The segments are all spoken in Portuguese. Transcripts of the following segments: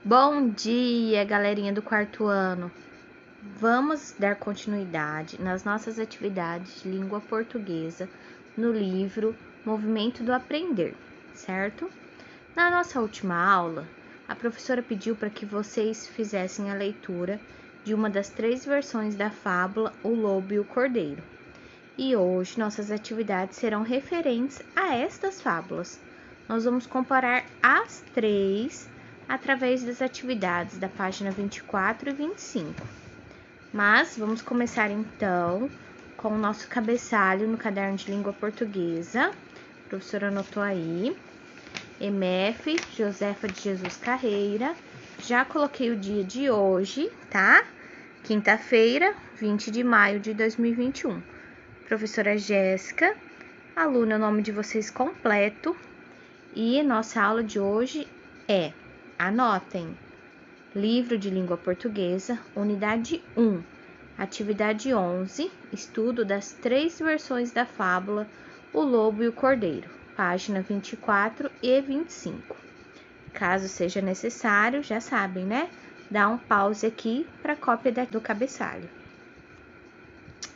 Bom dia, galerinha do quarto ano! Vamos dar continuidade nas nossas atividades de língua portuguesa no livro Movimento do Aprender, certo? Na nossa última aula, a professora pediu para que vocês fizessem a leitura de uma das 3 versões da fábula O Lobo e o Cordeiro. E hoje nossas atividades serão referentes a estas fábulas. Nós vamos comparar as 3 através das atividades da página 24 e 25. Mas vamos começar então com o nosso cabeçalho no caderno de língua portuguesa. A professora anotou aí. MF Josefa de Jesus Carreira. Já coloquei o dia de hoje, tá? Quinta-feira, 20 de maio de 2021. Professora Jéssica, aluna, o nome de vocês completo. E nossa aula de hoje é, anotem, livro de língua portuguesa, unidade 1, atividade 11, estudo das 3 versões da fábula O Lobo e o Cordeiro, página 24 e 25. Caso seja necessário, já sabem, né? Dá um pause aqui para cópia do cabeçalho.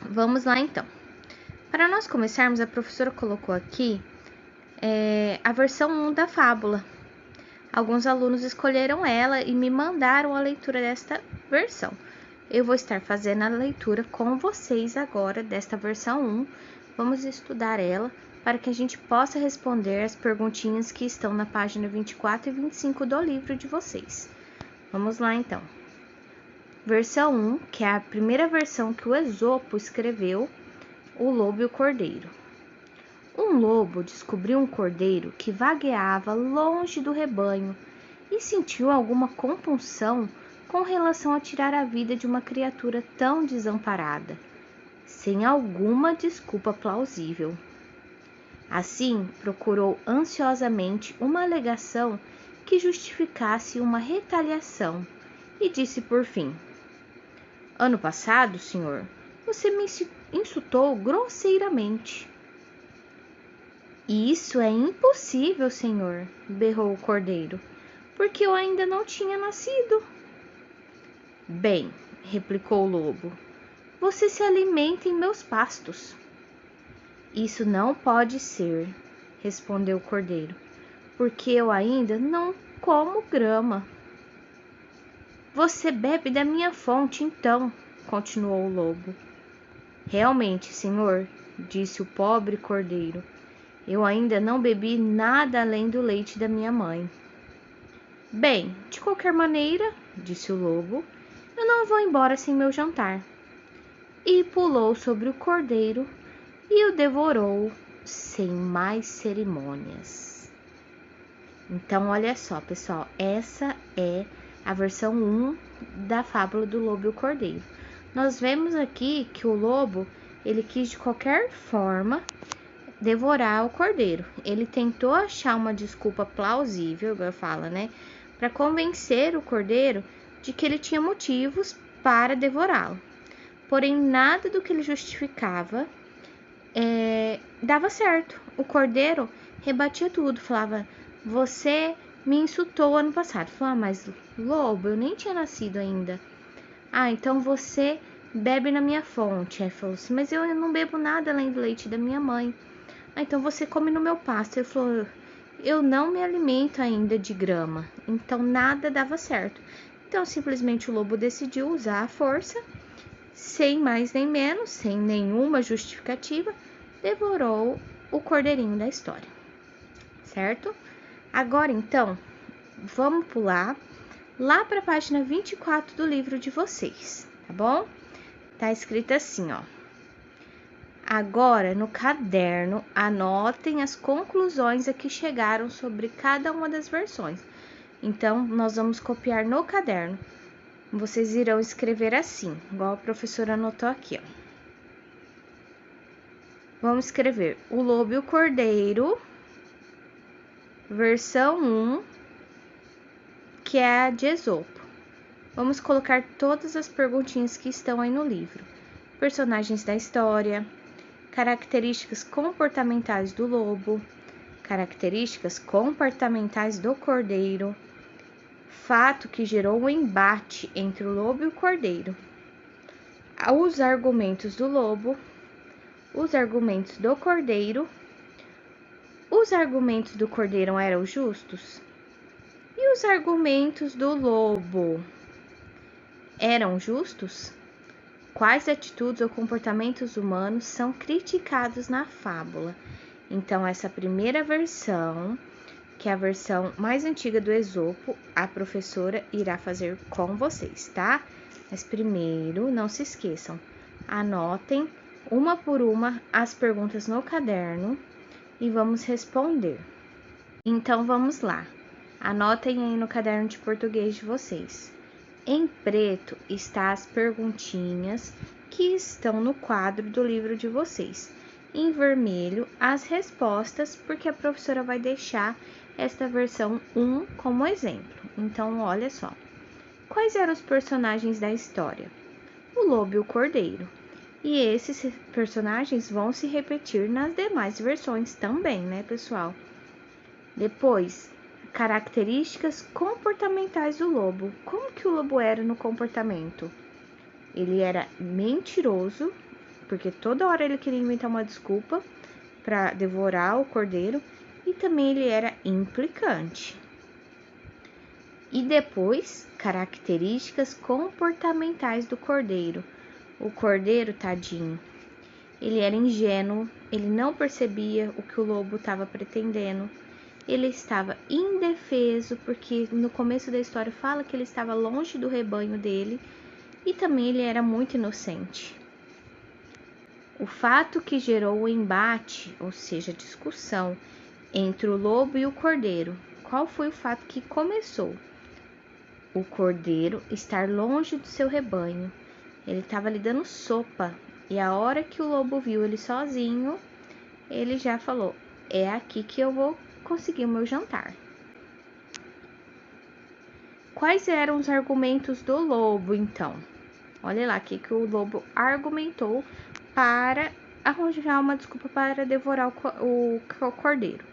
Vamos lá então. Para nós começarmos, a professora colocou aqui a versão 1 da fábula. Alguns alunos escolheram ela e me mandaram a leitura desta versão. Eu vou estar fazendo a leitura com vocês agora desta versão 1. Vamos estudar ela para que a gente possa responder as perguntinhas que estão na página 24 e 25 do livro de vocês. Vamos lá então. Versão 1, que é a primeira versão que o Esopo escreveu, O Lobo e o Cordeiro. Um lobo descobriu um cordeiro que vagueava longe do rebanho e sentiu alguma compunção com relação a tirar a vida de uma criatura tão desamparada, sem alguma desculpa plausível. Assim, procurou ansiosamente uma alegação que justificasse uma retaliação e disse por fim: "Ano passado, senhor, você me insultou grosseiramente." "Isso é impossível, senhor", berrou o cordeiro, "porque eu ainda não tinha nascido." "Bem", replicou o lobo, "você se alimenta em meus pastos." "Isso não pode ser", respondeu o cordeiro, "porque eu ainda não como grama." "Você bebe da minha fonte, então", continuou o lobo. "Realmente, senhor", disse o pobre cordeiro, "eu ainda não bebi nada além do leite da minha mãe." "Bem, de qualquer maneira", disse o lobo, "eu não vou embora sem meu jantar." E pulou sobre o cordeiro e o devorou sem mais cerimônias. Então, olha só, pessoal, essa é a versão 1 da fábula do Lobo e o Cordeiro. Nós vemos aqui que o lobo, ele quis de qualquer forma devorar o cordeiro. Ele tentou achar uma desculpa plausível, igual fala, né, para convencer o cordeiro de que ele tinha motivos para devorá-lo. Porém, nada do que ele justificava dava certo. O cordeiro rebatia tudo, falava: "Você me insultou ano passado." Falava: "Mas lobo, eu nem tinha nascido ainda." "Ah, então você bebe na minha fonte." Aí falou assim: "Mas eu não bebo nada além do leite da minha mãe." "Ah, então você come no meu pasto." Ele falou: "Eu não me alimento ainda de grama." Então nada dava certo. Então simplesmente o lobo decidiu usar a força, sem mais nem menos, sem nenhuma justificativa, devorou o cordeirinho da história, certo? Agora então, vamos pular lá para a página 24 do livro de vocês, tá bom? Tá escrito assim, ó: "Agora, no caderno, anotem as conclusões a que chegaram sobre cada uma das versões." Então, nós vamos copiar no caderno. Vocês irão escrever assim, igual a professora anotou aqui, ó. Vamos escrever O Lobo e o Cordeiro, versão 1, que é a de Esopo. Vamos colocar todas as perguntinhas que estão aí no livro. Personagens da história, características comportamentais do lobo, características comportamentais do cordeiro, fato que gerou um embate entre o lobo e o cordeiro. Os argumentos do lobo, os argumentos do cordeiro. Os argumentos do cordeiro eram justos? E os argumentos do lobo eram justos? Quais atitudes ou comportamentos humanos são criticados na fábula? Então, essa primeira versão, que é a versão mais antiga do Esopo, a professora irá fazer com vocês, tá? Mas primeiro, não se esqueçam, anotem uma por uma as perguntas no caderno e vamos responder. Então, vamos lá. Anotem aí no caderno de português de vocês. Em preto está as perguntinhas que estão no quadro do livro de vocês. Em vermelho, as respostas, porque a professora vai deixar esta versão 1 como exemplo. Então, olha só. Quais eram os personagens da história? O lobo e o cordeiro. E esses personagens vão se repetir nas demais versões também, né, pessoal? Depois, características comportamentais do lobo. Como que o lobo era no comportamento? Ele era mentiroso, porque toda hora ele queria inventar uma desculpa para devorar o cordeiro, e também ele era implicante. E depois, características comportamentais do cordeiro. O cordeiro, tadinho, ele era ingênuo, ele não percebia o que o lobo estava pretendendo. Ele estava indefeso, porque no começo da história fala que ele estava longe do rebanho dele, e também ele era muito inocente. O fato que gerou o embate, ou seja, a discussão entre o lobo e o cordeiro. Qual foi o fato que começou? O cordeiro estar longe do seu rebanho. Ele estava lhe dando sopa, e a hora que o lobo viu ele sozinho, ele já falou: é aqui que eu vou conseguir o meu jantar. Quais eram os argumentos do lobo, então? Olha lá o que o lobo argumentou para arranjar uma desculpa para devorar o cordeiro.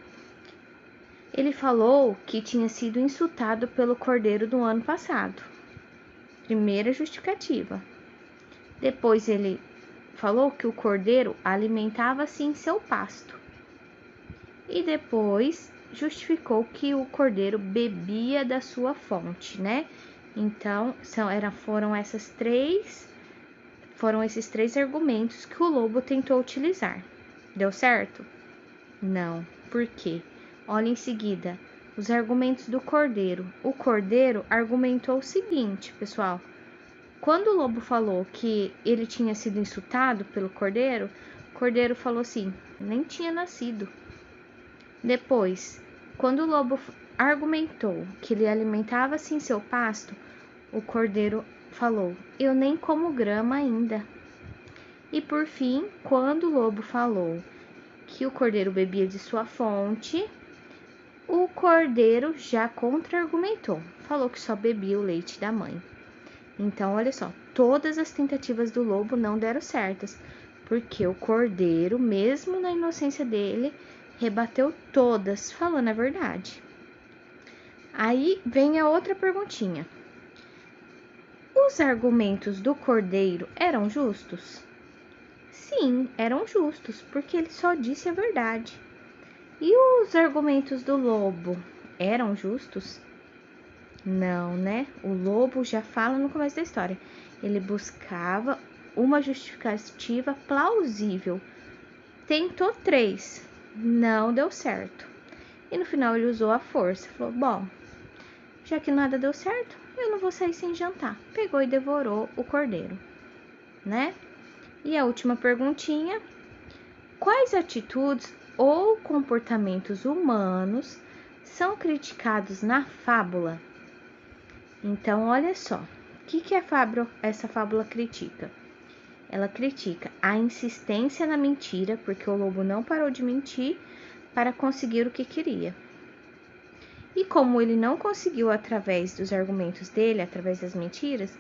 Ele falou que tinha sido insultado pelo cordeiro do ano passado. Primeira justificativa. Depois ele falou que o cordeiro alimentava-se em seu pasto. E depois justificou que o cordeiro bebia da sua fonte, né? Então, foram esses três argumentos que o lobo tentou utilizar. Deu certo? Não. Por quê? Olha em seguida, os argumentos do cordeiro. O cordeiro argumentou o seguinte, pessoal. Quando o lobo falou que ele tinha sido insultado pelo cordeiro, o cordeiro falou assim: nem tinha nascido. Depois, quando o lobo argumentou que ele alimentava-se em seu pasto, o cordeiro falou: eu nem como grama ainda. E por fim, quando o lobo falou que o cordeiro bebia de sua fonte, o cordeiro já contra-argumentou, falou que só bebia o leite da mãe. Então, olha só, todas as tentativas do lobo não deram certas, porque o cordeiro, mesmo na inocência dele, rebateu todas, falando a verdade. Aí vem a outra perguntinha. Os argumentos do cordeiro eram justos? Sim, eram justos, porque ele só disse a verdade. E os argumentos do lobo eram justos? Não, né? O lobo já fala no começo da história. Ele buscava uma justificativa plausível. Tentou 3, não deu certo. E no final ele usou a força. Falou: bom, já que nada deu certo, eu não vou sair sem jantar. Pegou e devorou o cordeiro, né? E a última perguntinha: quais atitudes ou comportamentos humanos são criticados na fábula? Então, olha só, o que essa fábula critica? Ela critica a insistência na mentira, porque o lobo não parou de mentir para conseguir o que queria. E como ele não conseguiu através dos argumentos dele, através das mentiras,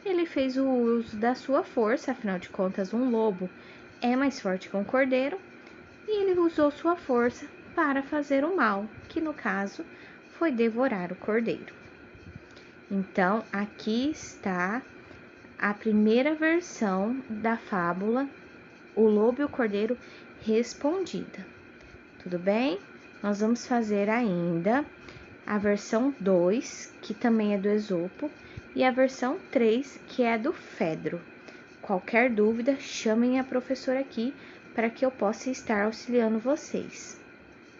ele fez o uso da sua força, afinal de contas, um lobo é mais forte que um cordeiro, e ele usou sua força para fazer o mal, que no caso foi devorar o cordeiro. Então, aqui está a primeira versão da fábula O Lobo e o Cordeiro respondida. Tudo bem? Nós vamos fazer ainda a versão 2, que também é do Esopo, e a versão 3, que é do Fedro. Qualquer dúvida, chamem a professora aqui para que eu possa estar auxiliando vocês.